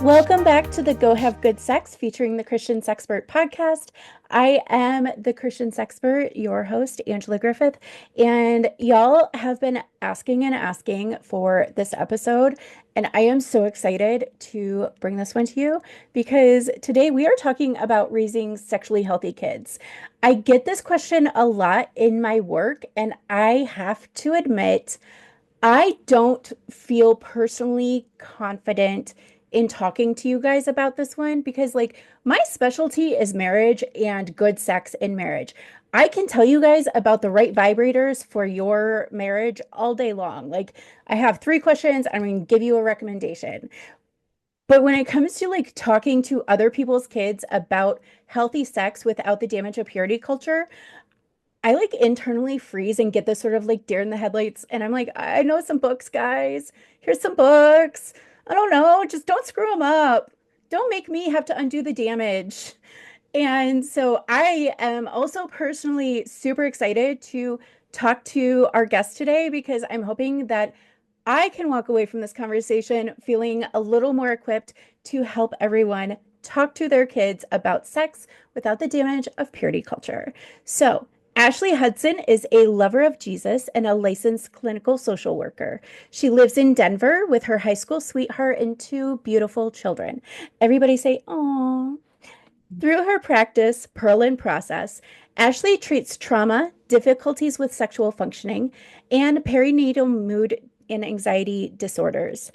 Welcome back to the Go Have Good Sex featuring the Christian Sexpert podcast. I am the Christian Sexpert, your host, Angela Griffith, and y'all have been asking and asking for this episode, and I am so excited to bring this one to you because today we are talking about raising sexually healthy kids. I get this question a lot in my work, and I have to admit, I don't feel personally confident in talking to you guys about this one because, like, my specialty is marriage and good sex in marriage. I can tell you guys about the right vibrators for your marriage all day long. Like, I have three questions, I'm going to give you a recommendation. But when it comes to like talking to other people's kids about healthy sex without the damage of purity culture, I like internally freeze and get this sort of like deer in the headlights. And I'm like, I know some books, guys. Here's some books. I don't know. Just don't screw them up. Don't make me have to undo the damage. And so I am also personally super excited to talk to our guest today because I'm hoping that I can walk away from this conversation feeling a little more equipped to help everyone talk to their kids about sex without the damage of purity culture. So, Ashley Hudson is a lover of Jesus and a licensed clinical social worker. She lives in Denver with her high school sweetheart and two beautiful children. Everybody say, "Aw." Through her practice, Pearl and Process, Ashley treats trauma, difficulties with sexual functioning, and perinatal mood and anxiety disorders.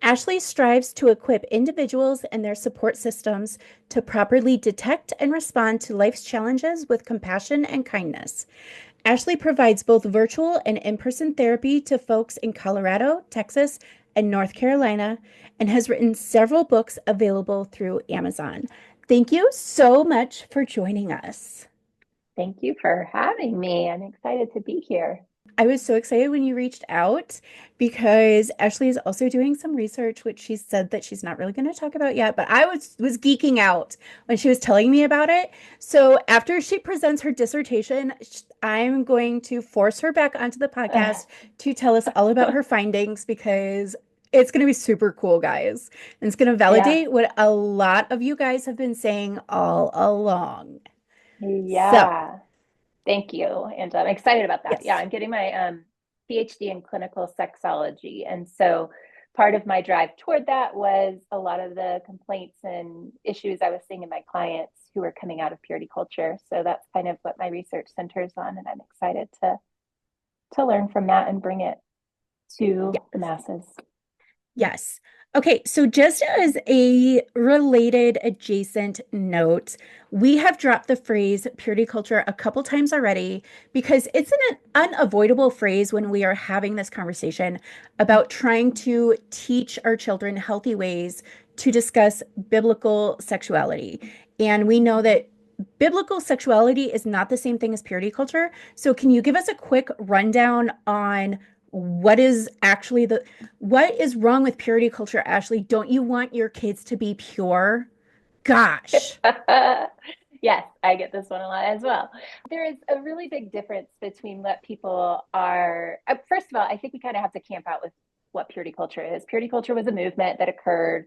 Ashley strives to equip individuals and their support systems to properly detect and respond to life's challenges with compassion and kindness. Ashley provides both virtual and in-person therapy to folks in Colorado, Texas, and North Carolina, and has written several books available through Amazon. Thank you so much for joining us. Thank you for having me. I'm excited to be here. I was so excited when you reached out because Ashley is also doing some research, which she said that she's not really going to talk about yet, but I was geeking out when she was telling me about it. So after she presents her dissertation, I'm going to force her back onto the podcast to tell us all about her findings because it's going to be super cool, guys. And it's going to Yeah, validate what a lot of you guys have been saying all along. So, yeah. Thank you. And I'm excited about that. Yeah, yes. I'm getting my PhD in clinical sexology. And so part of my drive toward that was a lot of the complaints and issues I was seeing in my clients who were coming out of purity culture. So that's kind of what my research centers on. And I'm excited to learn from that and bring it to the masses. Yes. Okay, so just as a related adjacent note, we have dropped the phrase purity culture a couple times already because it's an unavoidable phrase when we are having this conversation about trying to teach our children healthy ways to discuss biblical sexuality. And we know that biblical sexuality is not the same thing as purity culture. So can you give us a quick rundown on what is wrong with purity culture, Ashley? Don't you want your kids to be pure? Gosh. Yes, I get this one a lot as well. There is a really big difference between what people are. First of all, I think we kind of have to camp out with what purity culture is. Purity culture was a movement that occurred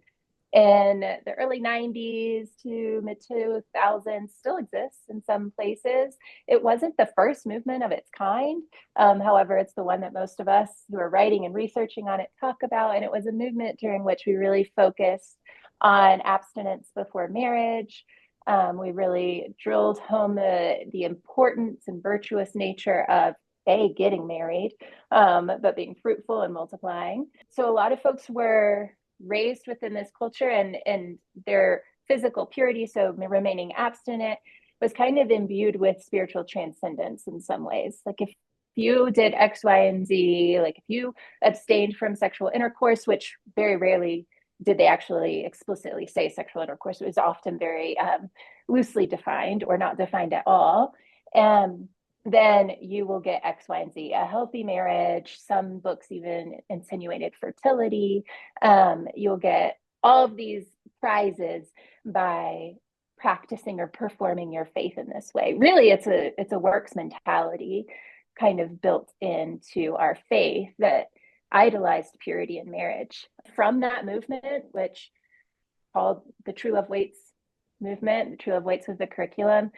in the early 90s to mid 2000s, still exists in some places. It wasn't the first movement of its kind. However, it's the one that most of us who are writing and researching on it talk about. And it was a movement during which we really focused on abstinence before marriage. We really drilled home the importance and virtuous nature of getting married, but being fruitful and multiplying. So a lot of folks were raised within this culture and their physical purity, so remaining abstinent, was kind of imbued with spiritual transcendence in some ways. Like if you did X, Y, and Z, like if you abstained from sexual intercourse, which very rarely did they actually explicitly say sexual intercourse, it was often very loosely defined or not defined at all. And then you will get X, Y, and Z, a healthy marriage. Some books even insinuated fertility. You'll get all of these prizes by practicing or performing your faith in this way. Really, it's a works mentality kind of built into our faith that idolized purity in marriage. From that movement, which called the True Love Waits movement. The True Love Waits was the curriculum.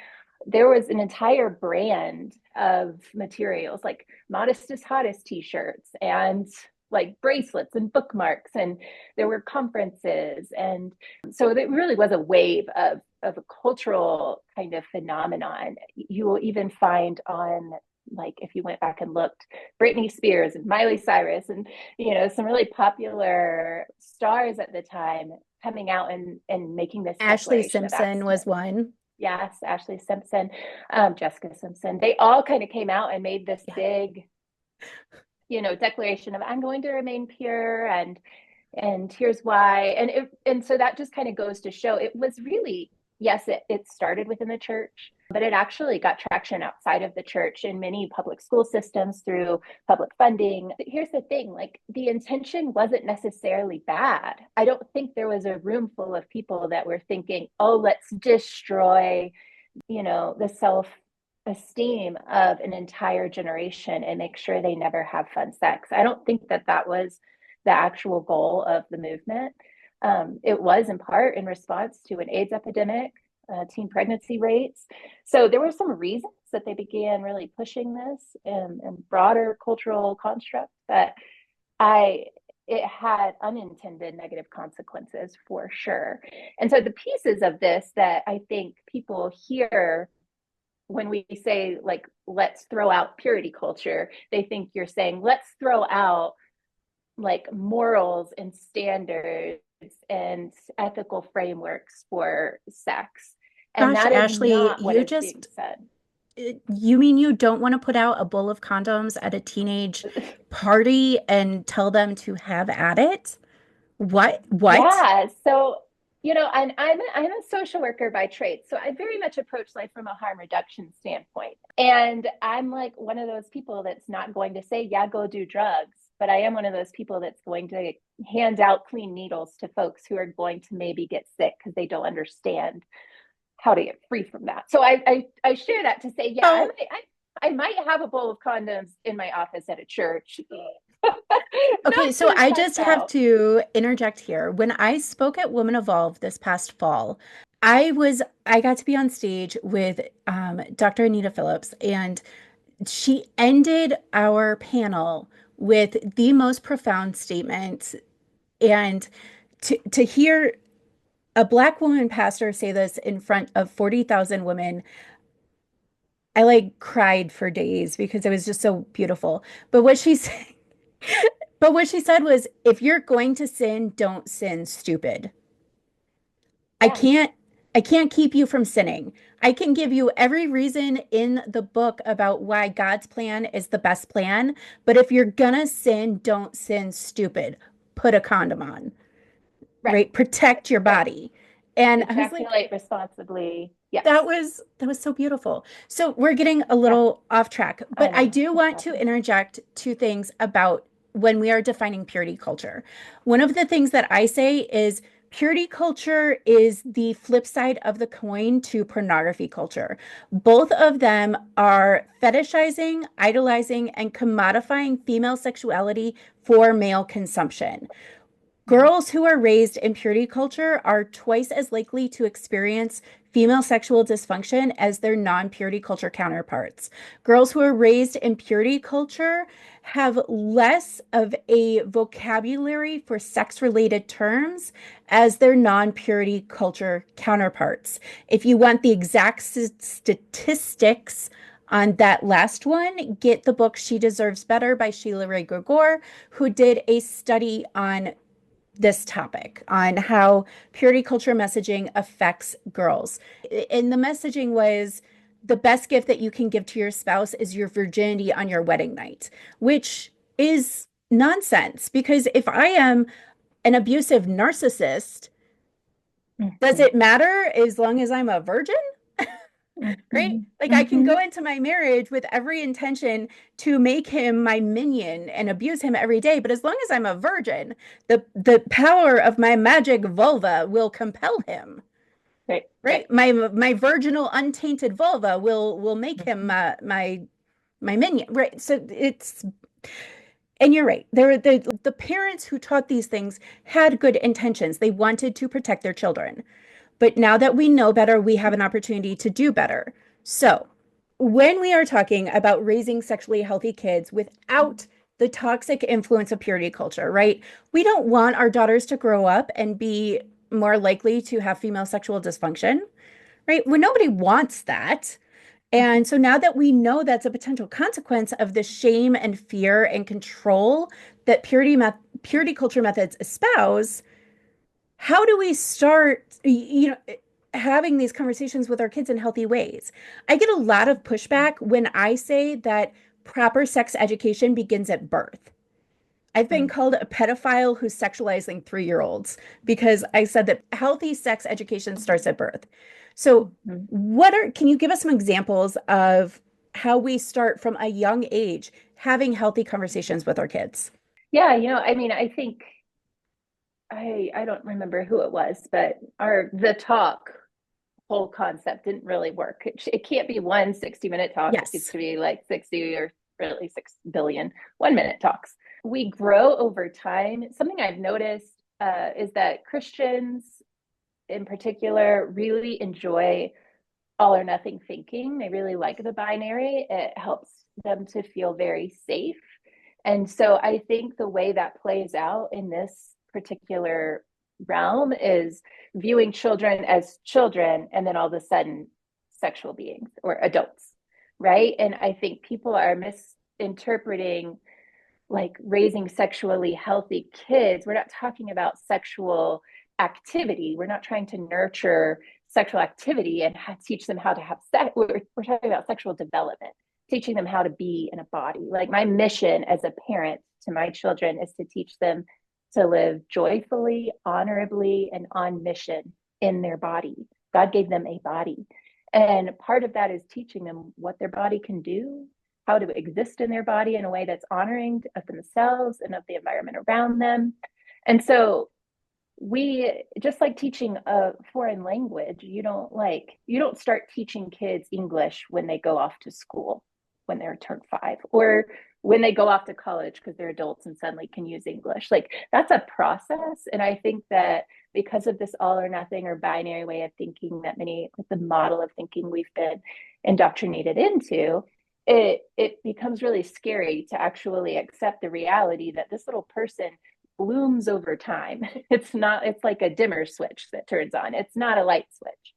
There was an entire brand of materials like Modest is Hottest t-shirts and like bracelets and bookmarks, and there were conferences, and so it really was a wave of a cultural kind of phenomenon. You will even find on, like, if you went back and looked, Britney Spears and Miley Cyrus and some really popular stars at the time coming out and making this Ashley declaration of Simpson was abstinence. one. Yes, Ashley Simpson, Jessica Simpson. They all kind of came out and made this Yeah. big, declaration of I'm going to remain pure, and here's why. And so that just kind of goes to show it was really, yes, it started within the church, but it actually got traction outside of the church in many public school systems through public funding. But here's the thing, like, the intention wasn't necessarily bad. I don't think there was a room full of people that were thinking, oh, let's destroy, the self esteem of an entire generation and make sure they never have fun sex. I don't think that was the actual goal of the movement. It was in part in response to an AIDS epidemic, teen pregnancy rates. So there were some reasons that they began really pushing this in broader cultural construct, but it had unintended negative consequences for sure. And so the pieces of this that I think people hear when we say, like, let's throw out purity culture, they think you're saying let's throw out like morals and standards and ethical frameworks for sex. And Gosh, that is Ashley, not what is being said. you mean you don't want to put out a bowl of condoms at a teenage party and tell them to have at it? What? Yeah. So, and I'm a social worker by trade. So I very much approach life from a harm reduction standpoint. And I'm like one of those people that's not going to say, yeah, go do drugs. But I am one of those people that's going to hand out clean needles to folks who are going to maybe get sick because they don't understand how to get free from that. So I share that to say, yeah, So, I might have a bowl of condoms in my office at a church. okay, Not so to I test just have out. to interject here. When I spoke at Women Evolve this past fall, I got to be on stage with Dr. Anita Phillips, and she ended our panel with the most profound statement. And to hear a Black woman pastor say this in front of 40,000 women, I like cried for days because it was just so beautiful. But what she said, but what she said was, if you're going to sin, don't sin, stupid. I Yeah, can't I can't keep you from sinning. I can give you every reason in the book about why God's plan is the best plan, but if you're gonna sin, don't sin, stupid. Put a condom on, right, right? Protect your right. body. And I was like, Ejaculate responsibly. Yes. that was so beautiful. So we're getting a Yeah, little off track, I but I know. do It's want to happening. interject two things about when we are defining purity culture. One of the things that I say is purity culture is the flip side of the coin to pornography culture. Both of them are fetishizing, idolizing, and commodifying female sexuality for male consumption. Mhm. Girls who are raised in purity culture are twice as likely to experience female sexual dysfunction as their non-purity culture counterparts. Girls who are raised in purity culture have less of a vocabulary for sex-related terms as their non-purity culture counterparts. If you want the exact statistics on that last one, get the book She Deserves Better by Sheila Ray Gregor, who did a study on this topic on how purity culture messaging affects girls. And the messaging was the best gift that you can give to your spouse is your virginity on your wedding night, which is nonsense because if I am an abusive narcissist, does Mhm. it matter as long as I'm a virgin? Right? Mhm. Like I can Mhm. go into my marriage with every intention to make him my minion and abuse him every day, but as long as I'm a virgin, the power of my magic vulva will compel him. Right, right. Right? My virginal untainted vulva will make him Mhm. my minion. Right? So And you're right. The parents who taught these things had good intentions. They wanted to protect their children. But now that we know better, we have an opportunity to do better. So, when we are talking about raising sexually healthy kids without the toxic influence of purity culture, right? We don't want our daughters to grow up and be more likely to have female sexual dysfunction, right? Well, nobody wants that. And so now that we know that's a potential consequence of the shame and fear and control that purity culture methods espouse, how do we start, having these conversations with our kids in healthy ways? I get a lot of pushback when I say that proper sex education begins at birth. I've been called a pedophile who's sexualizing 3-year-olds because I said that healthy sex education starts at birth. So, Mhm. can you give us some examples of how we start from a young age having healthy conversations with our kids? Yeah, I mean, I think I don't remember who it was, but our the talk whole concept didn't really work. It can't be one 60-minute talk. It needs Yes. to be like 60 or really 6 billion 1 minute talks. We grow over time. Something I've noticed is that Christians in particular really enjoy all or nothing thinking. They really like the binary. It helps them to feel very safe. And so I think the way that plays out in this particular realm is viewing children as children and then all of a sudden sexual beings or adults, right? And I think people are misinterpreting like raising sexually healthy kids. We're not talking about sexual activity. We're not trying to nurture sexual activity and teach them how to have sex. We're talking about sexual development, teaching them how to be in a body. Like my mission as a parent to my children is to teach them to live joyfully, honorably, and on mission in their body. God gave them a body. And part of that is teaching them what their body can do, how to exist in their body in a way that's honoring of themselves and of the environment around them. And so we just like teaching a foreign language, you don't start teaching kids English when they go off to school when they're turned 5 or when they go off to college because they're adults and suddenly can use English. Like that's a process. And I think that because of this all or nothing or binary way of thinking that the model of thinking we've been indoctrinated into, it becomes really scary to actually accept the reality that this little person blooms over time. It's like a dimmer switch that turns on. It's not a light switch.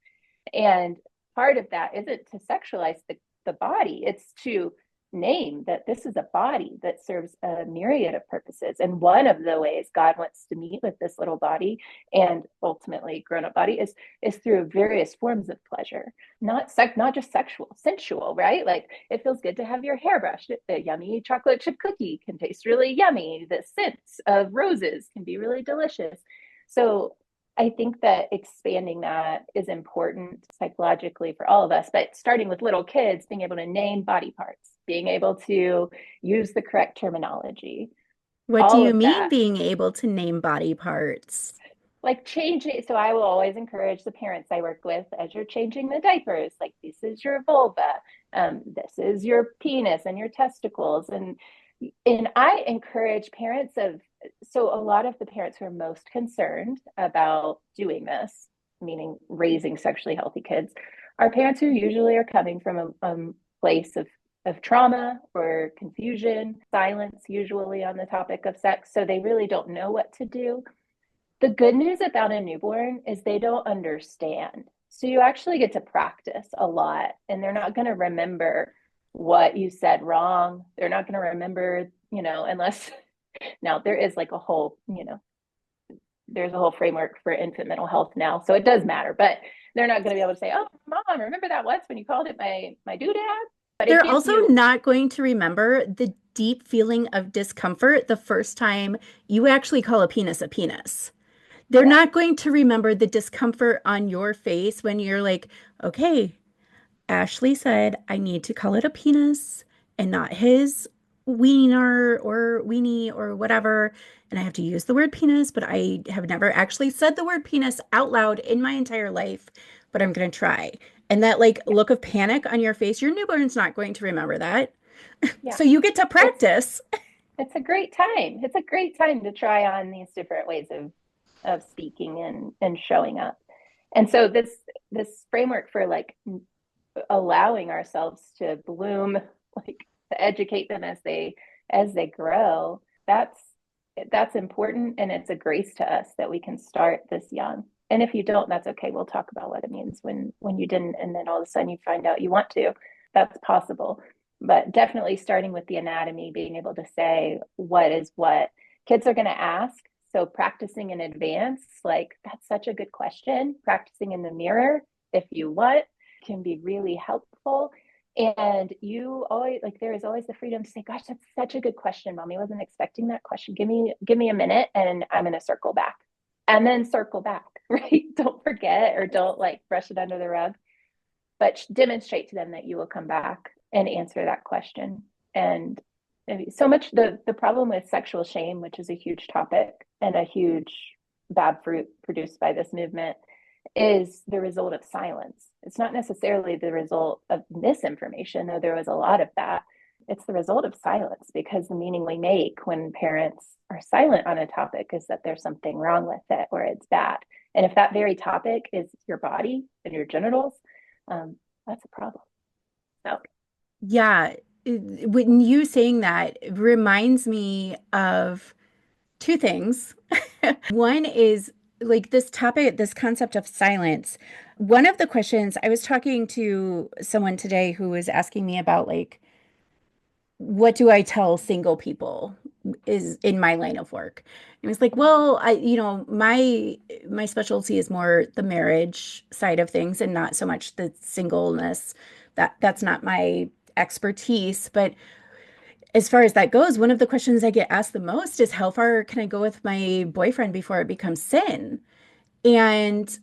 And part of that isn't to sexualize the body, it's to name that this is a body that serves a myriad of purposes. And one of the ways God wants to meet with this little body and ultimately grown-up body is through various forms of pleasure, not just sexual, sensual, right? Like it feels good to have your hair brushed. A yummy chocolate chip cookie can taste really yummy. The scents of roses can be really delicious. So I think that expanding that is important psychologically for all of us, but starting with little kids, being able to name body parts, being able to use the correct terminology, What do all you of mean that, being able to name body parts? like changing. So I will always encourage the parents I work with as you're changing the diapers, like this is your vulva, this is your penis and your testicles, and I encourage parents of so a lot of the parents who are most concerned about doing this, meaning raising sexually healthy kids, are parents who usually are coming from a place of trauma or confusion, silence, usually on the topic of sex. So they really don't know what to do. The good news about a newborn is they don't understand. So you actually get to practice a lot, and they're not going to remember what you said wrong. They're not going to remember, unless now there is like a whole, there's a whole framework for infant mental health now. So it does matter, but they're not going to be able to say, "Oh, mom, remember that once when you called it my doodad?" But it They're gives also you, not going to remember the deep feeling of discomfort the first time you actually call a penis a penis. They're yeah, not going to remember the discomfort on your face when you're like, okay, Ashley said I need to call it a penis and not his wiener or weenie or whatever. And I have to use the word penis, but I have never actually said the word penis out loud in my entire life, but I'm going to try. And that like look of panic on your face, your newborn's not going to remember that. yeah. So you get to It's practice. It's a great time. It's a great time to try on these different ways of speaking and showing up. And so this framework for like allowing ourselves to bloom, like to educate them as they grow, that's important, and it's a grace to us that we can start this young. And if you don't, that's okay. We'll talk about what it means when you didn't, and then all of a sudden you find out you want to. That's possible. But definitely starting with the anatomy, being able to say what is what. Kids are going to ask. So practicing in advance, like that's such a good question. Practicing in the mirror, if you want, can be really helpful. And you always like there is always the freedom to say, gosh, that's such a good question. Mommy wasn't expecting that question. Give me a minute and I'm gonna circle back. And then circle back, right? Don't forget or don't like brush it under the rug, but demonstrate to them that you will come back and answer that question. And so much the problem with sexual shame, which is a huge topic and a huge bad fruit produced by this movement, is the result of silence. It's not necessarily the result of misinformation, though there was a lot of that. It's the result of silence, because the meaning we make when parents are silent on a topic is that there's something wrong with it or it's bad. And if that very topic is your body and your genitals, that's a problem. So, Yeah, when you saying that it reminds me of two things. One is like this topic, this concept of silence. One of the questions I was talking to someone today who was asking me about like, what do I tell single people is in my line of work? And it's like, well, my specialty is more the marriage side of things and not so much the singleness. That's not my expertise. But as far as that goes, one of the questions I get asked the most is how far can I go with my boyfriend before it becomes sin? And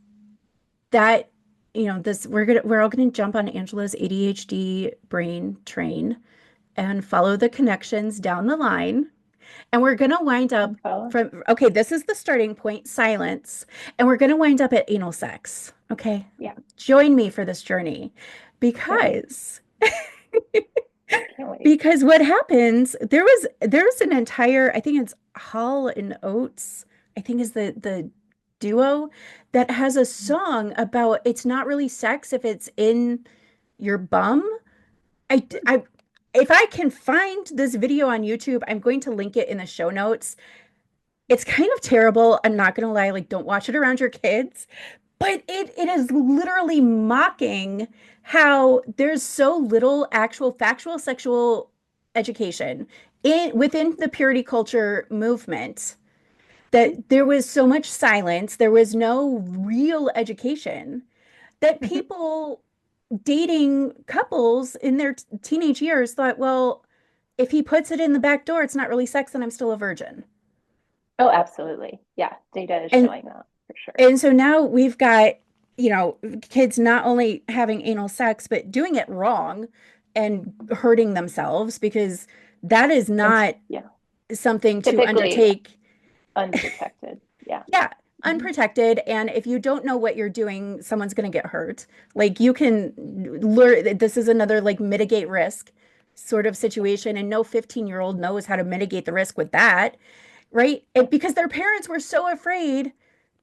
that, this we're all gonna jump on Angela's ADHD brain train and follow the connections down the line. And we're gonna wind up from, okay, this is the starting point, silence, and we're gonna wind up at anal sex. Okay. yeah, Join me for this journey can't wait. because Can't wait. Because what happens, there's an entire, I think it's Hall and Oates, I think is the duo that has a song about it's not really sex if it's in your bum. I if I can find this video on YouTube, I'm going to link it in the show notes. It's kind of terrible. I'm not gonna lie, like don't watch it around your kids, but it is literally mocking how there's so little actual factual sexual education in within the purity culture movement, that there was so much silence, there was no real education, that people dating couples in their teenage years thought, well, if he puts it in the back door, it's not really sex and I'm still a virgin. Oh, absolutely. Yeah, data is And showing that for sure. And so now we've got, kids not only having anal sex, but doing it wrong and hurting themselves because that is And not yeah, something to typically undertake. unprotected. Yeah. Yeah, Mm-hmm. unprotected. And if you don't know what you're doing, someone's going to get hurt. Like you can learn, this is another like mitigate risk sort of situation. And no 15-year-old knows how to mitigate the risk with that, right? And because their parents were so afraid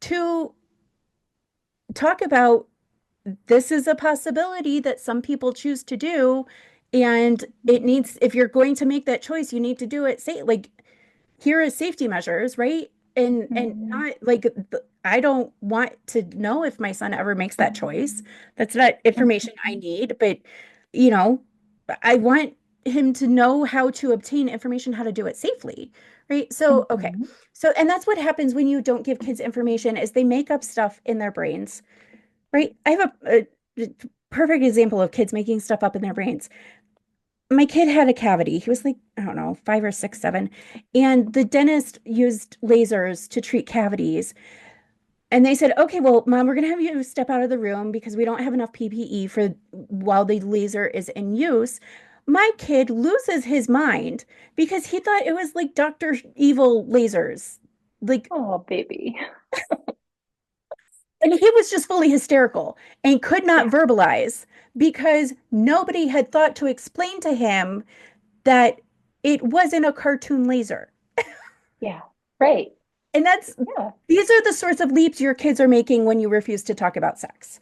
to talk about this is a possibility that some people choose to do, and it needs, if you're going to make that choice, you need to do it say like here is safety measures, right? And Mm-hmm. not like I don't want to know if my son ever makes that choice. That's not information I Mm-hmm. need, but you know, I want him to know how to obtain information how to do it safely, right? So okay, Mm-hmm. so and that's what happens when you don't give kids information is they make up stuff in their brains, right? I have a perfect example of kids making stuff up in their brains. My kid had a cavity. He was like, I don't know, 5 or 6, 7. And the dentist used lasers to treat cavities. And they said, okay, well, mom, we're going to have you step out of the room because we don't have enough PPE for while the laser is in use. My kid loses his mind because he thought it was like Dr. Evil lasers. Like, Oh, baby. and he was just fully hysterical and could not Yeah. verbalize because nobody had thought to explain to him that it wasn't a cartoon laser. Yeah. Right. And Yeah. these are the sorts of leaps your kids are making when you refuse to talk about sex.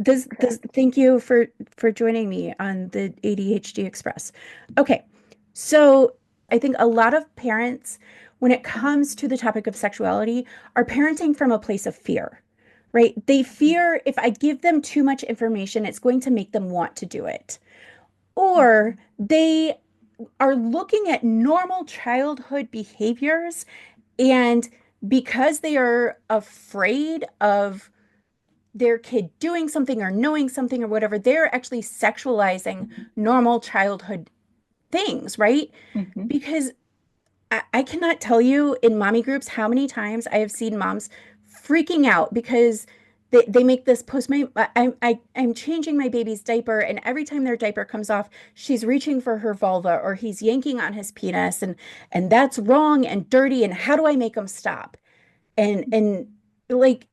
Correct. Thank you for joining me on the ADHD Express. Okay. So I think a lot of parents, when it comes to the topic of sexuality, are parenting from a place of fear, right? They fear if I give them too much information, it's going to make them want to do it. Or Mhm. they are looking at normal childhood behaviors, and because they are afraid of their kid doing something or knowing something or whatever, they're actually sexualizing normal childhood things, right? Mhm. Because I cannot tell you in mommy groups how many times I have seen moms freaking out because they make this post. I'm changing my baby's diaper, and every time their diaper comes off, she's reaching for her vulva or he's yanking on his penis, and that's wrong and dirty. And how do I make them stop? And like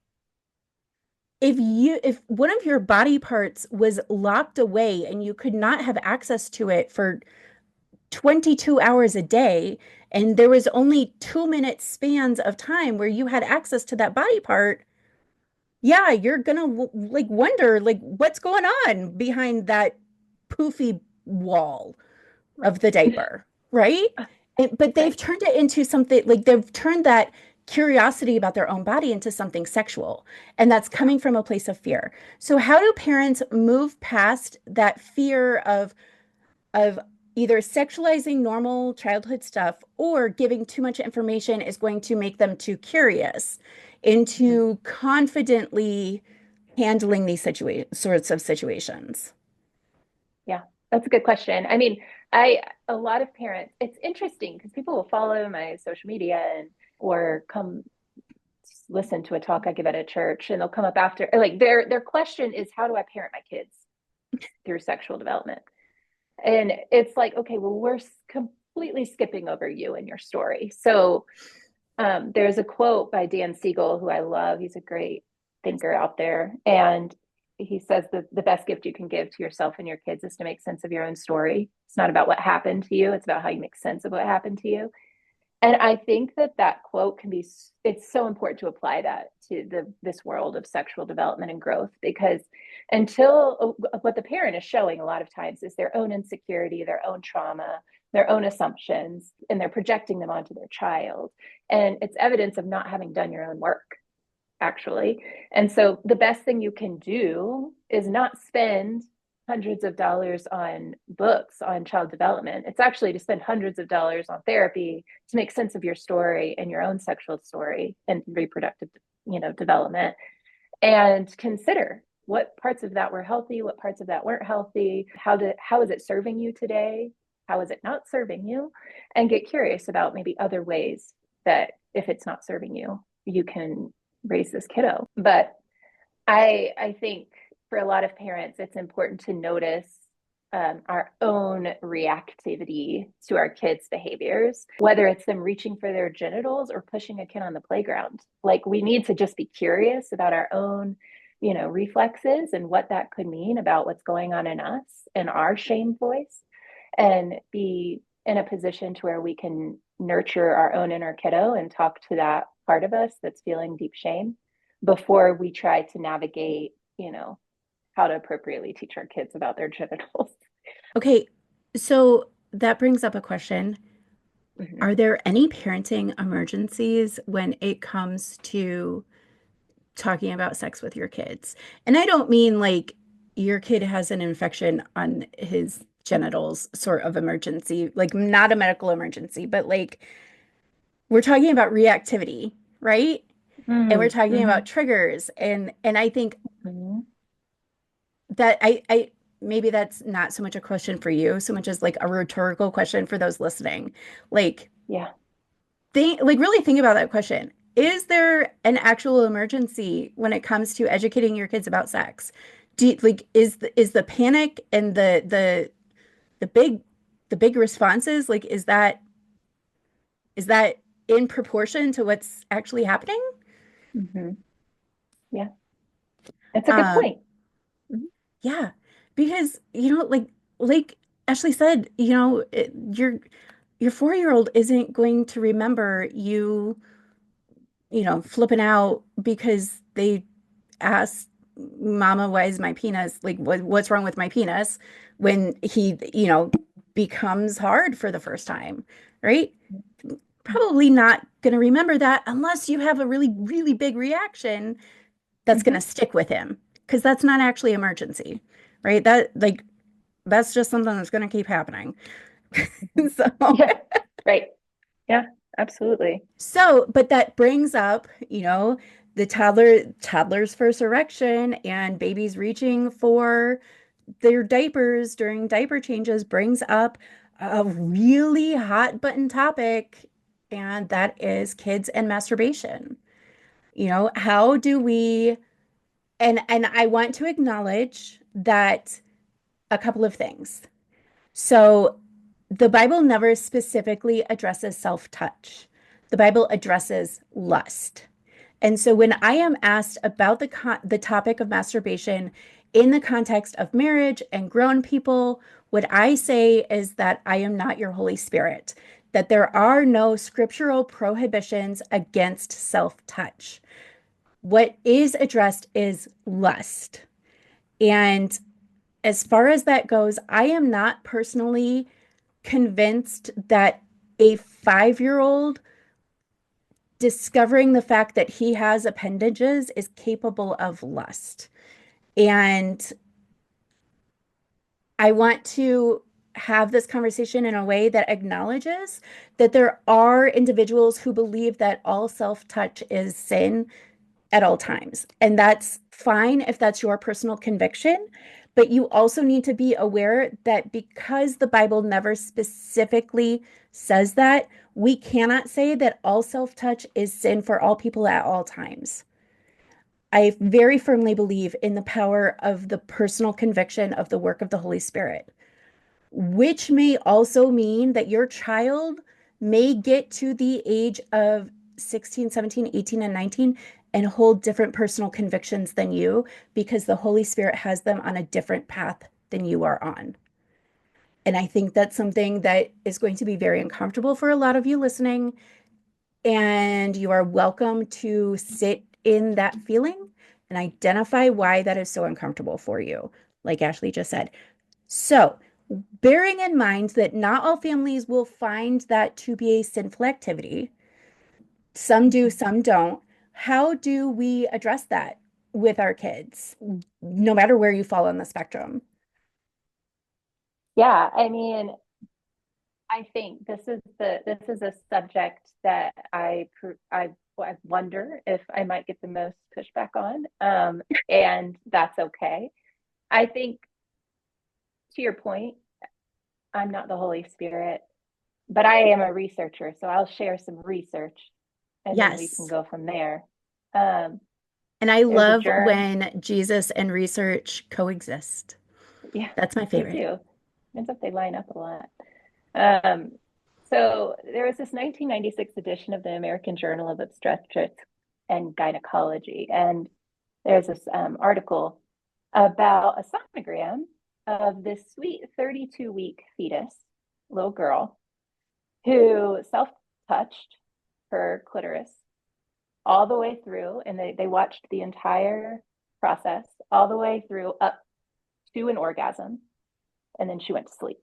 if one of your body parts was locked away and you could not have access to it for 22 hours a day, and there was only 2 minute spans of time where you had access to that body part, yeah, you're gonna like wonder like what's going on behind that poofy wall of the Right. diaper, right? But they've Right. turned it into something like they've turned that curiosity about their own body into something sexual, and that's Yeah. coming from a place of fear. So how do parents move past that fear of either sexualizing normal childhood stuff or giving too much information is going to make them too curious Mhm. into confidently handling these sorts of situations? Yeah. That's a good question. I mean, I a lot of parents, it's interesting because people will follow my social media and or come listen to a talk I give at a church and they'll come up after like their question is how do I parent my kids through sexual development? And it's like, okay, well, we're completely skipping over you and your story. So there's a quote by Dan Siegel, who I love. He's a great thinker out there. And he says that the best gift you can give to yourself and your kids is to make sense of your own story. It's not about what happened to you, it's about how you make sense of what happened to you. And I think that that quote can be, it's so important to apply that to this world of sexual development and growth because until what the parent is showing a lot of times is their own insecurity, their own trauma, their own assumptions, and they're projecting them onto their child. And it's evidence of not having done your own work, actually. And so the best thing you can do is not spend hundreds of dollars on books on child development. It's actually to spend hundreds of dollars on therapy to make sense of your story and your own sexual story and reproductive, development and consider what parts of that were healthy, what parts of that weren't healthy, how is it serving you today? How is it not serving you? And get curious about maybe other ways that if it's not serving you, you can raise this kiddo. But I think for a lot of parents, it's important to notice our own reactivity to our kids' behaviors, whether it's them reaching for their genitals or pushing a kid on the playground. Like we need to just be curious about our own, reflexes and what that could mean about what's going on in us and our shame voice, and be in a position to where we can nurture our own inner kiddo and talk to that part of us that's feeling deep shame before we try to navigate, how to appropriately teach our kids about their genitals. Okay, so that brings up a question. Mm-hmm. Are there any parenting emergencies when it comes to talking about sex with your kids? And I don't mean like your kid has an infection on his genitals sort of emergency, like not a medical emergency, but like we're talking about reactivity, right? And we're talking Mm-hmm. about triggers. And I think Mm-hmm. that I maybe that's not so much a question for you, so much as like a rhetorical question for those listening. Like Yeah. really think about that question. Is there an actual emergency when it comes to educating your kids about sex? Is the panic and the big the big responses like is that in proportion to what's actually happening? Mm-hmm. Yeah. That's a good Um, point. Mm-hmm. yeah, because like Ashley said, your 4-year-old isn't going to remember you, flipping out because they asked Mama, why is my penis like what's wrong with my penis when he, becomes hard for the first time, right? Probably not going to remember that unless you have a really, really big reaction that's going to Hmm. stick with him because that's not actually emergency, right? That's just something that's going to keep happening. Hmm. So, Yeah, right. Yeah, absolutely. but that brings up, the toddler's first erection and babies reaching for their diapers during diaper changes brings up a really hot button topic, and that is kids and masturbation. How do we, and I want to acknowledge that a couple of things. So the Bible never specifically addresses self-touch. The Bible addresses lust. And so when I am asked about the topic of masturbation in the context of marriage and grown people, what I say is that I am not your Holy Spirit, that there are no scriptural prohibitions against self-touch. What is addressed is lust. And as far as that goes, I am not personally convinced that a 5-year-old discovering the fact that he has appendages is capable of lust. And I want to have this conversation in a way that acknowledges that there are individuals who believe that all self touch is sin at all times. And that's fine if that's your personal conviction. But you also need to be aware that because the Bible never specifically says that, we cannot say that all self touch is sin for all people at all times. I very firmly believe in the power of the personal conviction of the work of the Holy Spirit, which may also mean that your child may get to the age of 16, 17, 18, and 19 and hold different personal convictions than you because the Holy Spirit has them on a different path than you are on. And I think that's something that is going to be very uncomfortable for a lot of you listening. And you are welcome to sit in that feeling and identify why that is so uncomfortable for you, like Ashley just said. So, bearing in mind that not all families will find that to be a sinful activity, some do, some don't. How do we address that with our kids, no matter where you fall on the spectrum? Yeah, I mean, I think this is a subject that I wonder if I might get the most pushback on, and that's okay. I think to your point, I'm not the Holy Spirit, but I am a researcher, so I'll share some research, and then we can Yes. go from there. Um, And I there's a love germ, when Jesus and research coexist. yeah, That's my me favorite. too. Ends up they line up a lot. Um, so there was this 1996 edition of the American Journal of Obstetrics and Gynecology, and there's this article about a sonogram of this sweet 32-week fetus, little girl, who self-touched her clitoris all the way through, and they watched the entire process all the way through up to an orgasm, and then she went to sleep.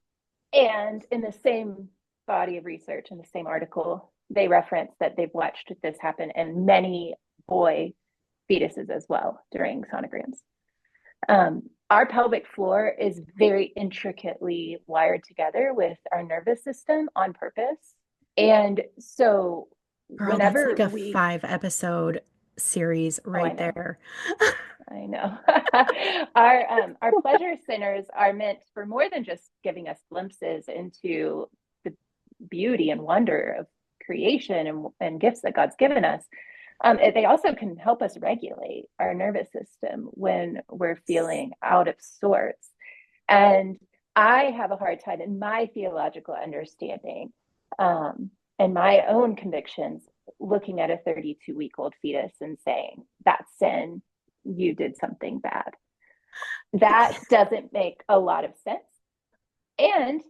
And in the same body of research, in the same article, they reference that they've watched this happen in many boy fetuses as well during sonograms. Our pelvic floor is very intricately wired together with our nervous system on purpose. And so Girl, that's like whenever a we, 5 episode series oh, I right know, there. I know. Our pleasure centers are meant for more than just giving us glimpses into the beauty and wonder of creation and gifts that God's given us. They also can help us regulate our nervous system when we're feeling out of sorts. And I have a hard time in my theological understanding and my own convictions looking at a 32-week-old fetus and saying, that's sin, you did something bad. That doesn't make a lot of sense. And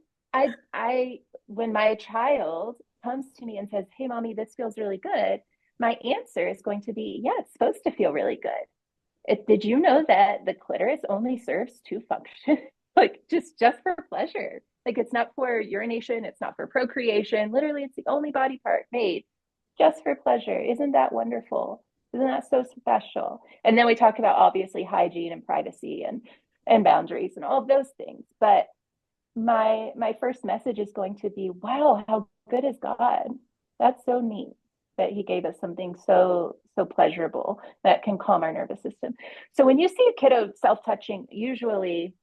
when my child comes to me and says, "Hey, mommy, this feels really good," my answer is going to be, "Yeah, it's supposed to feel really good. Did you know that the clitoris only serves two functions, like just for pleasure? Like it's not for urination, it's not for procreation. Literally, it's the only body part made just for pleasure. Isn't that wonderful? Isn't that so special?" And then we talk about obviously hygiene and privacy and boundaries and all of those things. But my first message is going to be, wow, how good is God? That's so neat that he gave us something so pleasurable that can calm our nervous system. So when you see a kiddo self-touching, usually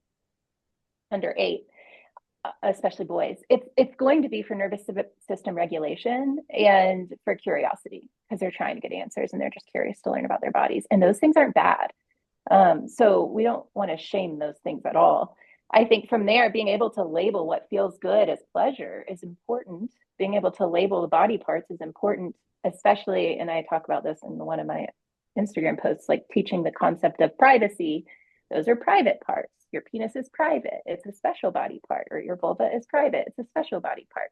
under 8, especially boys, it's going to be for nervous system regulation and for curiosity, because they're trying to get answers and they're just curious to learn about their bodies, and those things aren't bad. So we don't want to shame those things at all. I think from there, being able to label what feels good as pleasure is important. Being able to label the body parts is important, especially, and I talk about this in one of my Instagram posts, like teaching the concept of privacy. Those are private parts. Your penis is private. It's a special body part. Or your vulva is private. It's a special body part.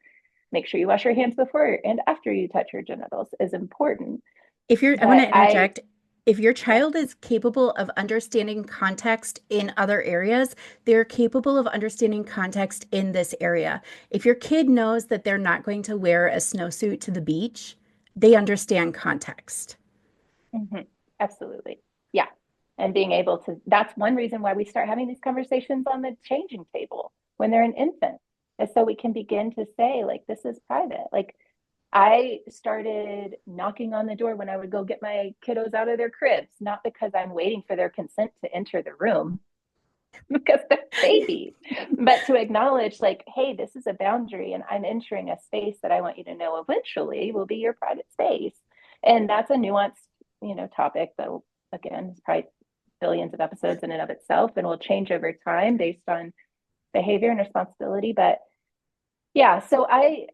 Make sure you wash your hands before and after you touch your genitals is important. I want But to interject. If your yeah. child is capable of understanding context in other areas, they're capable of understanding context in this area. If your kid knows that they're not going to wear a snowsuit to the beach, they understand context. Mm-hmm. Absolutely. Yeah. And being able to, that's one reason why we start having these conversations on the changing table when they're an infant, is so we can begin to say, like, this is private. Like, I started knocking on the door when I would go get my kiddos out of their cribs, not because I'm waiting for their consent to enter the room, because they're babies, but to acknowledge, like, hey, this is a boundary and I'm entering a space that I want you to know eventually will be your private space. And that's a nuanced, topic that, again, is probably billions of episodes in and of itself and will change over time based on behavior and responsibility. But yeah, so I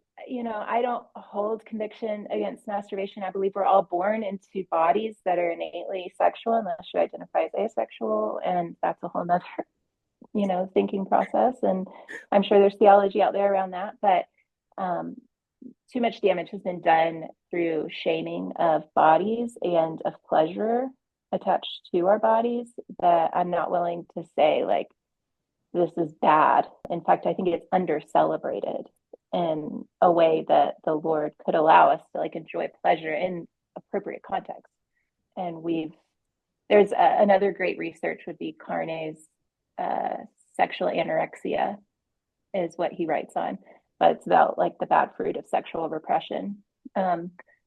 don't hold conviction against masturbation. I believe we're all born into bodies that are innately sexual unless you identify as asexual. And that's a whole nother, thinking process. And I'm sure there's theology out there around that. But um, too much damage has been done through shaming of bodies and of pleasure attached to our bodies, that I'm not willing to say, like, this is bad. In fact, I think it's under celebrated in a way that the Lord could allow us to, like, enjoy pleasure in appropriate context. And there's another great research would be Carney's uh, sexual anorexia is what he writes on, but it's about, like, the bad fruit of sexual repression.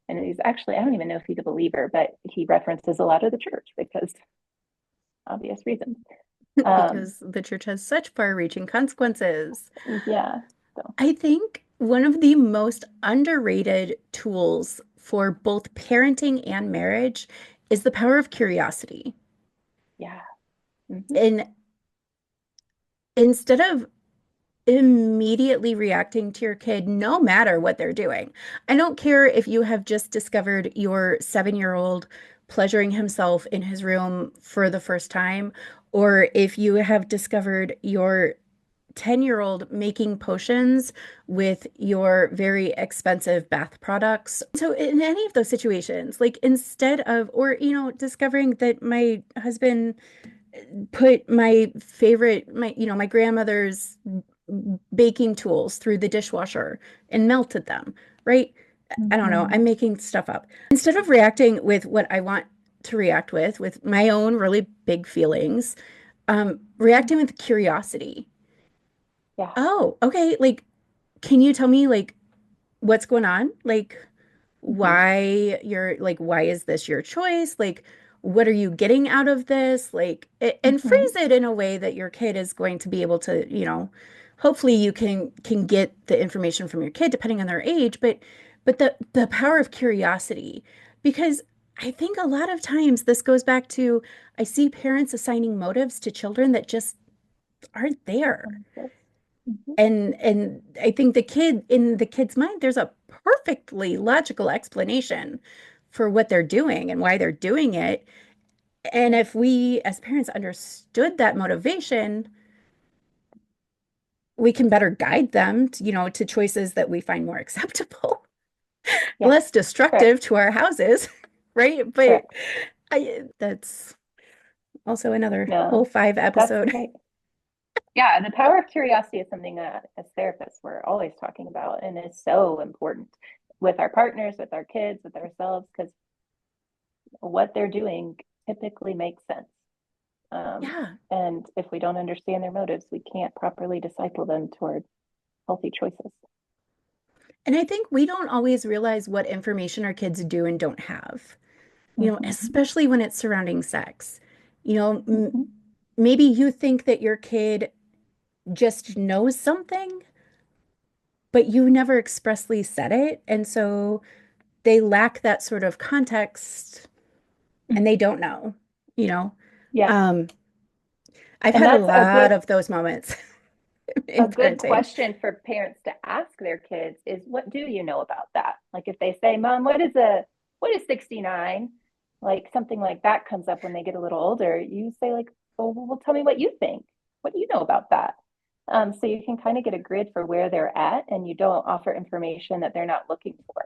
And he's actually, I don't even know if he's a believer, but he references a lot of the church because obvious reasons. Um, Because the church has such far-reaching consequences. yeah. So, I think one of the most underrated tools for both parenting and marriage is the power of curiosity. yeah. Mm-hmm. And instead of immediately reacting to your kid, no matter what they're doing, I don't care if you have just discovered your 7-year-old pleasuring himself in his room for the first time, or if you have discovered your 10-year-old making potions with your very expensive bath products. So in any of those situations, like instead of, or, discovering that my husband put my grandmother's baking tools through the dishwasher and melted them, right? I don't know. Mm-hmm. I'm making stuff up. Instead of reacting with what I want to react with my own really big feelings, reacting with curiosity. Yeah. Oh, okay. Like, can you tell me, like, what's going on? Like, Mm-hmm. why is this your choice? Like, what are you getting out of this? Like, and Mm-hmm. phrase it in a way that your kid is going to be able to, hopefully you can get the information from your kid depending on their age, but the power of curiosity, because I think a lot of times this goes back to I see parents assigning motives to children that just aren't there. Mm-hmm. And I think in the kid's mind, there's a perfectly logical explanation for what they're doing and why they're doing it. And Yeah. if we as parents understood that motivation, we can better guide them to, to choices that we find more acceptable, Yeah, less correct, destructive to our houses, right? But correct. that's also another whole No, five that's episode. great. Yeah, the power of curiosity is something that as therapists we're always talking about, and is so important with our partners, with our kids, with ourselves, because what they're doing typically makes sense. Um, Yeah. and if we don't understand their motives, we can't properly disciple them toward healthy choices. And I think we don't always realize what information our kids do and don't have, Mm-hmm. especially when it's surrounding sex. You know, Mm-hmm. maybe you think that your kid just knows something, but you never expressly said it. And so they lack that sort of context and they Mm-hmm. don't know, you know. Yeah. Um, I've And had a that's lot of those moments a in good parenting. question for parents to ask their kids is, what do you know about that? Like if they say, Mom, what is 69? Like something like that comes up when they get a little older. You say like, oh, well, tell me what you think. What do you know about that? So you can kind of get a grid for where they're at, and you don't offer information that they're not looking for.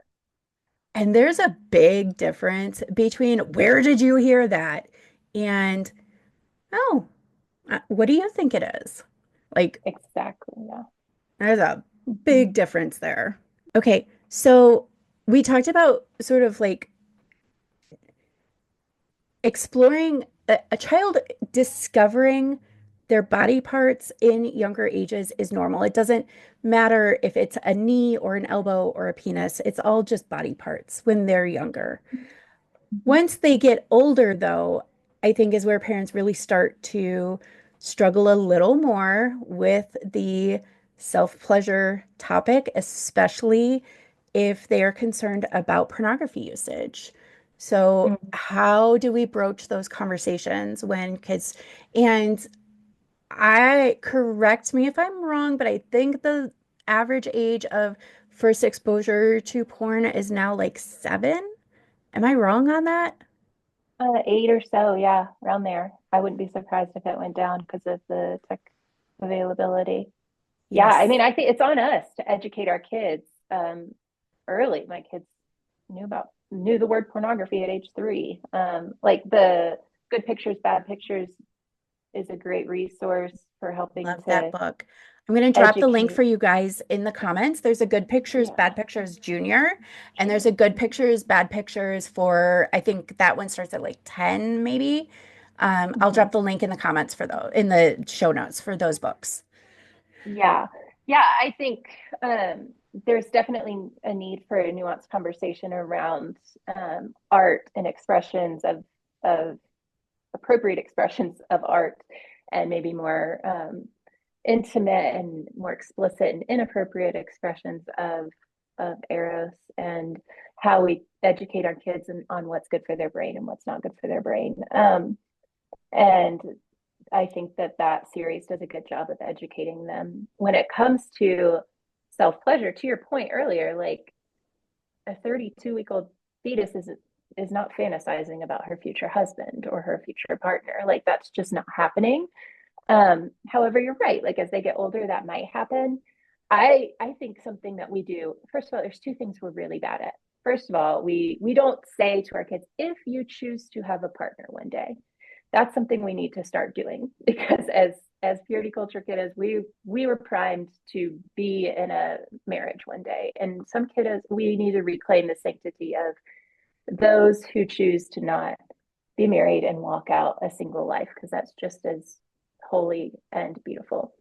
And there's a big difference between where did you hear that and, oh, what do you think it is? Like, Exactly. Yeah. there's a big Mm-hmm. difference there. Okay, so we talked about sort of like exploring a child discovering their body parts in younger ages is normal. It doesn't matter if it's a knee or an elbow or a penis, it's all just body parts when they're younger. Mm-hmm. Once they get older, though, I think is where parents really start to struggle a little more with the self-pleasure topic, especially if they are concerned about pornography usage. So, Mm-hmm. how do we broach those conversations when kids, and correct me if I'm wrong, but I think the average age of first exposure to porn is now like 7. Am I wrong on that? 8 or so, yeah, around there. I wouldn't be surprised if it went down because of the tech availability. Yeah, I Yes. mean, I think it's on us to educate our kids early. My kids knew the word pornography at age 3. Like the Good Pictures, Bad Pictures is a great resource for helping Love that to book. I'm going to drop the link educate. for you guys in the comments. There's a Good Pictures, Bad Yeah, Pictures Junior, and there's junior. a Good Mhm. Pictures, Bad Pictures for, I think that one starts at like 10, maybe. I'll Mhm. drop the link in the comments for those, in the show notes for those books. Yeah, yeah. I think there's definitely a need for a nuanced conversation around art and expressions of appropriate expressions of art, and maybe more intimate and more explicit and inappropriate expressions of eros, and how we educate our kids on what's good for their brain and what's not good for their brain. And I think that that series does a good job of educating them when it comes to self pleasure. To your point earlier, like a 32-week-old fetus is not fantasizing about her future husband or her future partner. Like that's just not happening. However, you're right. Like as they get older, that might happen. I think something that we do, first of all, there's two things we're really bad at. First of all, we don't say to our kids, if you choose to have a partner one day. That's something we need to start doing, because as purity culture kiddos, we were primed to be in a marriage one day. And some kiddos, we need to reclaim the sanctity of those who choose to not be married and walk out a single life, because that's just as holy and beautiful.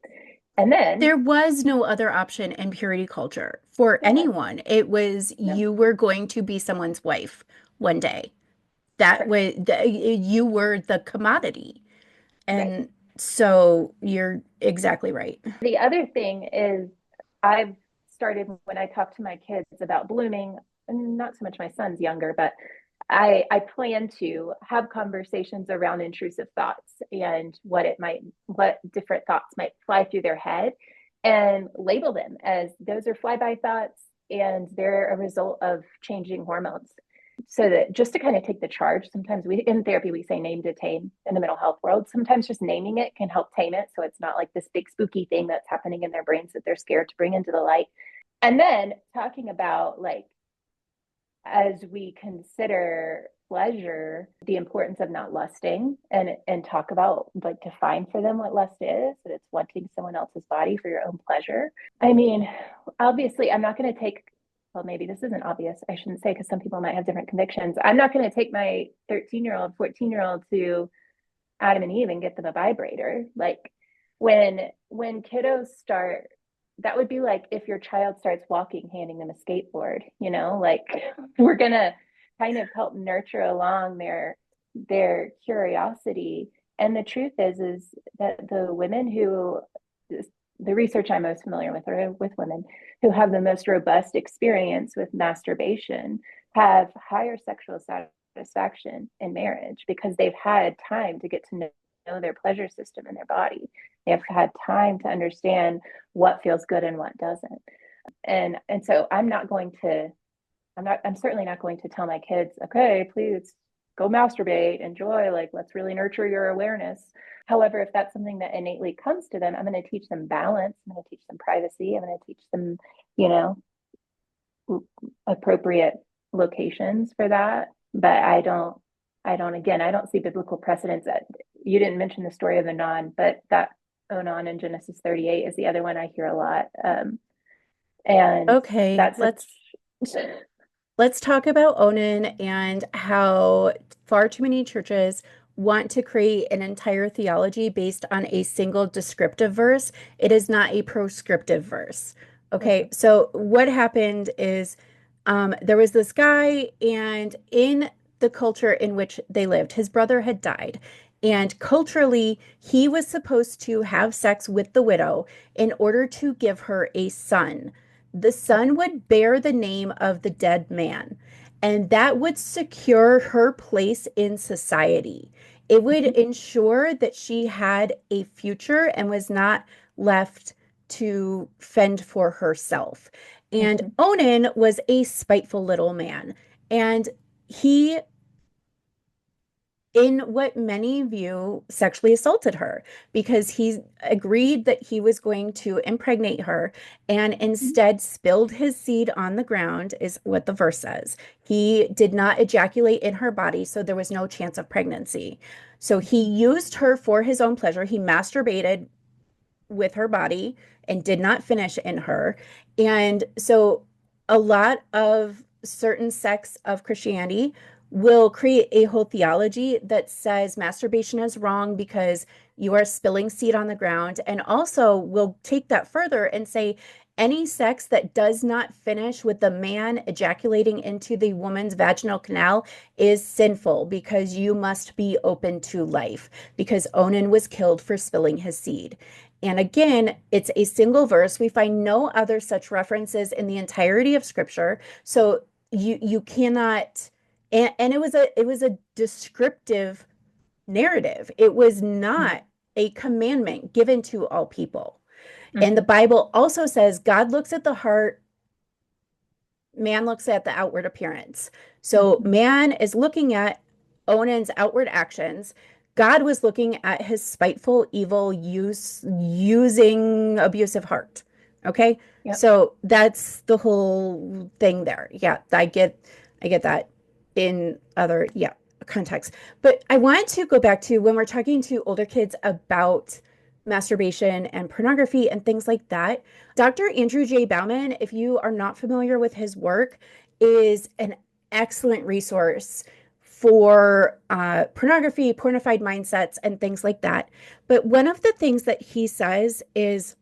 And then There was no other option in purity culture for there was anyone. It was no, you were going to be someone's wife one day. That correct, was you were the commodity. right. And so you're exactly right. The other thing is, I've started when I talk to my kids about blooming, and not so much my son's younger, but I plan to have conversations around intrusive thoughts and what different thoughts might fly through their head, and label them as those are flyby thoughts and they're a result of changing hormones. so that just to kind of take the charge, sometimes we in therapy we say name to tame in the mental health world. Sometimes just naming it can help tame it, so it's not like this big spooky thing that's happening in their brains that they're scared to bring into the light. And then talking about, like, as we consider pleasure, the importance of not lusting, and talk about, like, define for them what lust is, that it's wanting someone else's body for your own pleasure. I mean, obviously I'm not going to take, well, maybe this isn't obvious, I shouldn't say, because some people might have different convictions. I'm not going to take my 13-year-old 14-year-old to Adam and Eve and get them a vibrator. Like, when kiddos start, that would be like if your child starts walking, handing them a skateboard, like, we're gonna kind of help nurture along their curiosity. And the truth is that the women who, the research I'm most familiar with are with women who have the most robust experience with masturbation have higher sexual satisfaction in marriage, because they've had time to get to know their pleasure system in their body. They have had time to understand what feels good and what doesn't. And so I'm certainly not going to tell my kids, okay, please go masturbate, enjoy, like, let's really nurture your awareness. However, if that's something that innately comes to them, I'm going to teach them balance. I'm going to teach them privacy. I'm going to teach them, appropriate locations for that. But I don't see biblical precedents. You didn't mention the story of Onan, but that Onan in Genesis 38 is the other one I hear a lot. And Okay, that's let's talk about Onan and how far too many churches want to create an entire theology based on a single descriptive verse. It is not a proscriptive verse. Okay, Mhm. so what happened is there was this guy, and in the culture in which they lived, his brother had died. And culturally, he was supposed to have sex with the widow in order to give her a son. The son would bear the name of the dead man, and that would secure her place in society. It would Mhm. ensure that she had a future and was not left to fend for herself. And Mhm. Onan was a spiteful little man, and he, in what many view, sexually assaulted her because he agreed that he was going to impregnate her and Mhm. instead spilled his seed on the ground, is what the verse says. He did not ejaculate in her body, so there was no chance of pregnancy. So he Mhm. used her for his own pleasure. He masturbated with her body and did not finish in her. And so a lot of certain sects of Christianity will create a whole theology that says masturbation is wrong because you are spilling seed on the ground. And also will take that further and say any sex that does not finish with the man ejaculating into the woman's vaginal canal is sinful because you must be open to life, because Onan was killed for spilling his seed. And again, it's a single verse. We find no other such references in the entirety of scripture. So you cannot, and it was a descriptive narrative. It was not a commandment given to all people. And the Mhm. Bible also says God looks at the heart, man looks at the outward appearance. So Mhm. man is looking at Onan's outward actions. God was looking at his spiteful, evil, using abusive heart. Okay. Yep. So that's the whole thing there. Yeah, I get that in other, yeah, contexts. But I want to go back to when we're talking to older kids about masturbation and pornography and things like that. Dr. Andrew J. Bauman, if you are not familiar with his work, is an excellent resource for pornography, pornified mindsets, and things like that. But one of the things that he says is,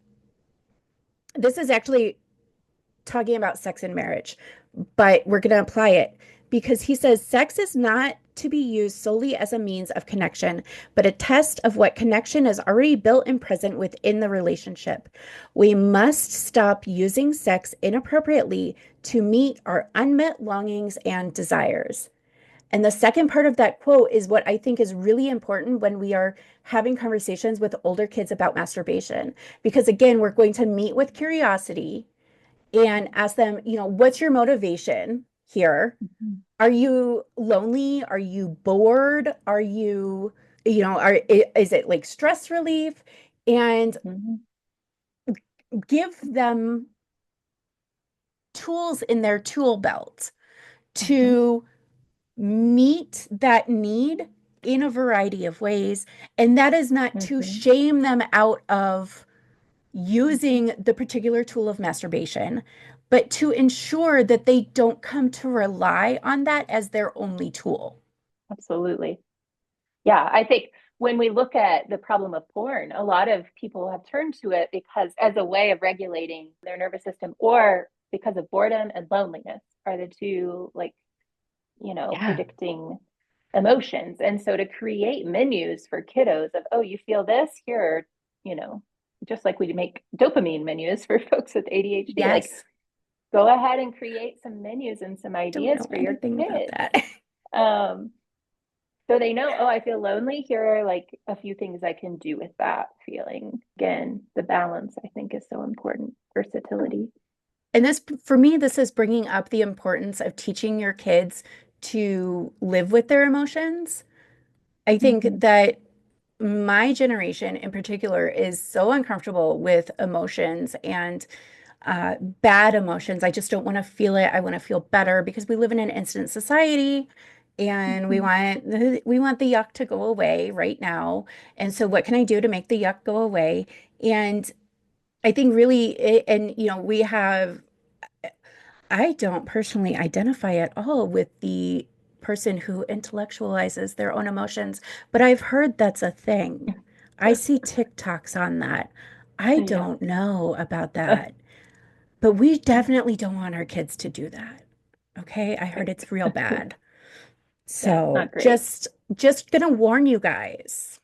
this is actually talking about sex and marriage, but we're going to apply it because he says sex is not to be used solely as a means of connection, but a test of what connection is already built and present within the relationship. We must stop using sex inappropriately to meet our unmet longings and desires. And the second part of that quote is what I think is really important when we are having conversations with older kids about masturbation. Because again, we're going to meet with curiosity and ask them, what's your motivation here? Are you lonely? Are you bored? Are you, is it like stress relief? And Mhm. give them tools in their tool belt Mhm. to meet that need in a variety of ways. And that is not to Mhm. shame them out of using the particular tool of masturbation, but to ensure that they don't come to rely on that as their only tool. Absolutely. Yeah, I think when we look at the problem of porn, a lot of people have turned to it because as a way of regulating their nervous system or because of boredom and loneliness are the two like, Yeah. predicting emotions. And so to create menus for kiddos of, oh, you feel this here, you know, just like we make dopamine menus for folks with ADHD, like Yes. go ahead and create some menus and some Don't ideas know for your anything about kids. that. Um, so they know, oh, I feel lonely. Here are like a few things I can do with that feeling. Again, the balance I think is so important. Versatility. And this, for me, this is bringing up the importance of teaching your kids to live with their emotions. I think Mm-hmm. that my generation in particular is so uncomfortable with emotions and bad emotions. I just don't want to feel it. I want to feel better because we live in an instant society and we Mm-hmm. want the yuck to go away right now. And so what can I do to make the yuck go away? And I think really and we have I don't personally identify at all with the person who intellectualizes their own emotions, but I've heard that's a thing. I see TikToks on that. I Yeah. don't know about that, but we definitely don't want our kids to do that. Okay? I heard it's real bad. Yeah, it's So not great. just gonna warn you guys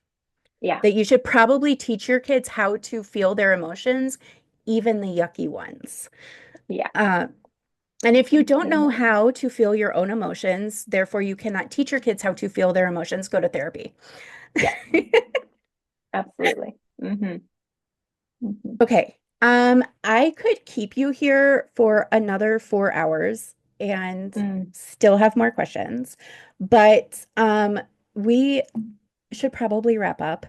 Yeah. that you should probably teach your kids how to feel their emotions, even the yucky ones. Yeah. Uh, And if you don't know Amen. how to feel your own emotions, therefore you cannot teach your kids how to feel their emotions, go to therapy. Yeah, absolutely. Mm-hmm. Mm-hmm. Okay. I could keep you here for another 4 hours and Mm. still have more questions, but we should probably wrap up.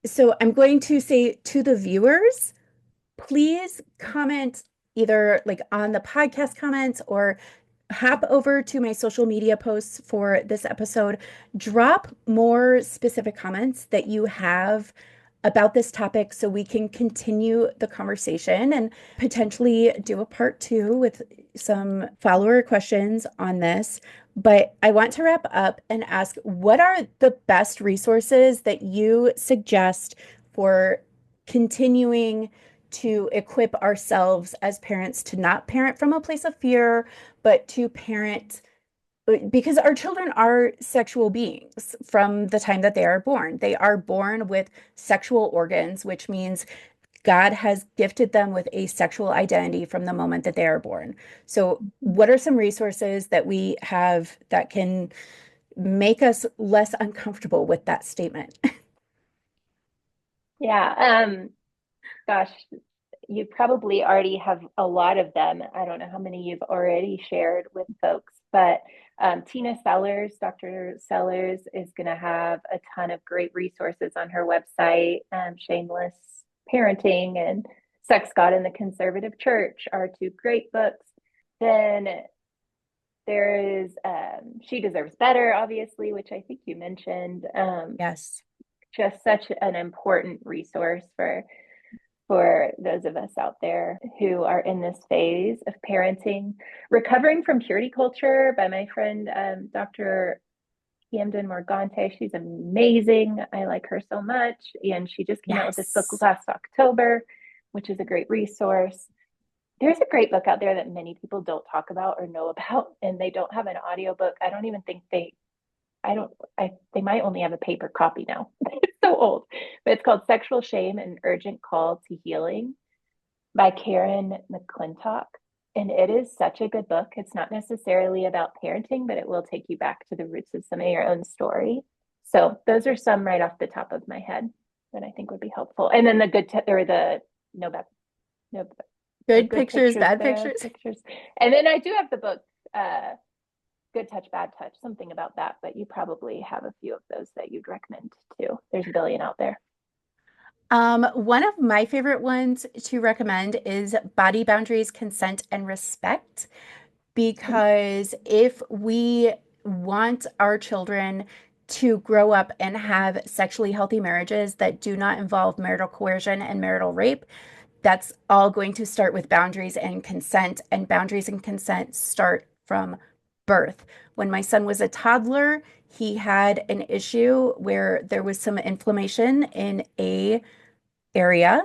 So I'm going to say to the viewers, please comment either like on the podcast comments or hop over to my social media posts for this episode. Drop more specific comments that you have about this topic so we can continue the conversation and potentially do a part two with some follower questions on this. But I want to wrap up and ask, what are the best resources that you suggest for continuing to equip ourselves as parents to not parent from a place of fear, but to parent because our children are sexual beings from the time that they are born. They are born with sexual organs, which means God has gifted them with a sexual identity from the moment that they are born. So, what are some resources that we have that can make us less uncomfortable with that statement? Yeah. Gosh, you probably already have a lot of them. I don't know how many you've already shared with folks, but Tina Sellers, Dr. Sellers, is going to have a ton of great resources on her website. Shameless Parenting and Sex, God, and the Conservative Church are two great books. Then there is She Deserves Better, obviously, which I think you mentioned. Yes. Just such an important resource for those of us out there who are in this phase of parenting. Recovering from Purity Culture by my friend Dr. Camden Morgante. She's amazing. I like her so much. And she just came out with this book Yes. last October, which is a great resource. There's a great book out there that many people don't talk about or know about, and they don't have an audiobook. I don't even think I don't, they might only have a paper copy now. It's so old, but it's called Sexual Shame: An Urgent Call to Healing by Karen McClintock. And it is such a good book. It's not necessarily about parenting, but it will take you back to the roots of some of your own story. So those are some right off the top of my head that I think would be helpful. And then the or the no bad, no, the Good good pictures, pictures, bad bad pictures. pictures. And then I do have the book, uh, good touch, bad touch, something about that, but you probably have a few of those that you'd recommend too. There's a billion out there. One of my favorite ones to recommend is Body Boundaries, Consent, and Respect. Because if we want our children to grow up and have sexually healthy marriages that do not involve marital coercion and marital rape, that's all going to start with boundaries and consent. And boundaries and consent start from birth. When my son was a toddler, he had an issue where there was some inflammation in a area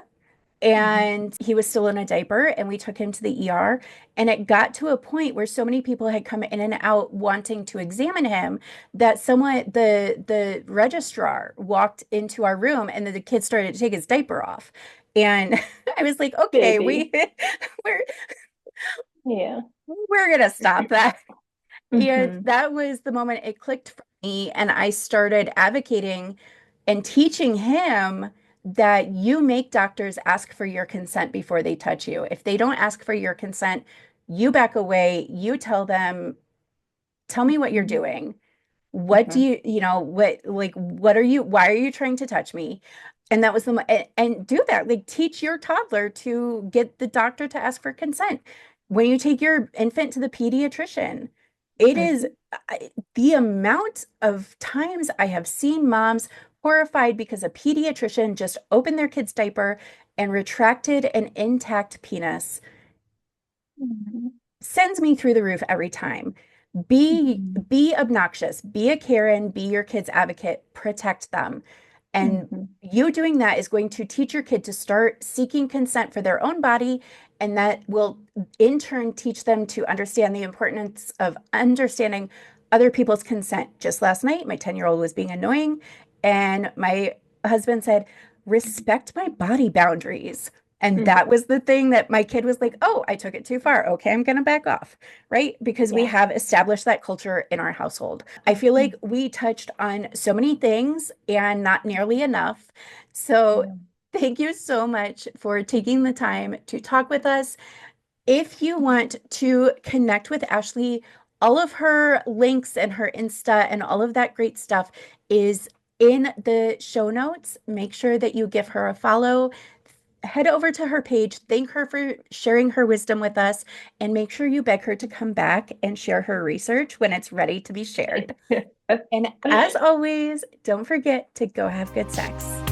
Mhm. and he was still in a diaper and we took him to the ER and it got to a point where so many people had come in and out wanting to examine him that someone the registrar walked into our room and the kid started to take his diaper off and I was like, okay, Baby. we're Yeah. we're gonna stop that. And Hmm. that was the moment it clicked for me, and I started advocating and teaching him that you make doctors ask for your consent before they touch you. If they don't ask for your consent, you back away, you tell them, tell me what you're Hmm. doing. What do Hmm. what are you, why are you trying to touch me? And that was and do that, like teach your toddler to get the doctor to ask for consent. When you take your infant to the pediatrician, it is Hmm. the amount of times I have seen moms horrified because a pediatrician just opened their kid's diaper and retracted an intact penis sends me through the roof every time. Hmm. Be obnoxious, be a Karen, be your kid's advocate, protect them. And Hmm. you doing that is going to teach your kid to start seeking consent for their own body, and that will in turn teach them to understand the importance of understanding other people's consent. Just last night, my 10-year-old was being annoying, and my husband said, respect my body boundaries. And that Hmm. was the thing that my kid was like, oh, I took it too far. Okay, I'm going to back off, right? Because we Yeah. have established that culture in our household. I feel like we touched on so many things and not nearly enough. So Hmm. thank you so much for taking the time to talk with us. If you want to connect with Ashley, all of her links and her Insta and all of that great stuff is in the show notes. Make sure that you give her a follow. Head over to her page, thank her for sharing her wisdom with us, and make sure you beg her to come back and share her research when it's ready to be shared. And as always, don't forget to go have good sex.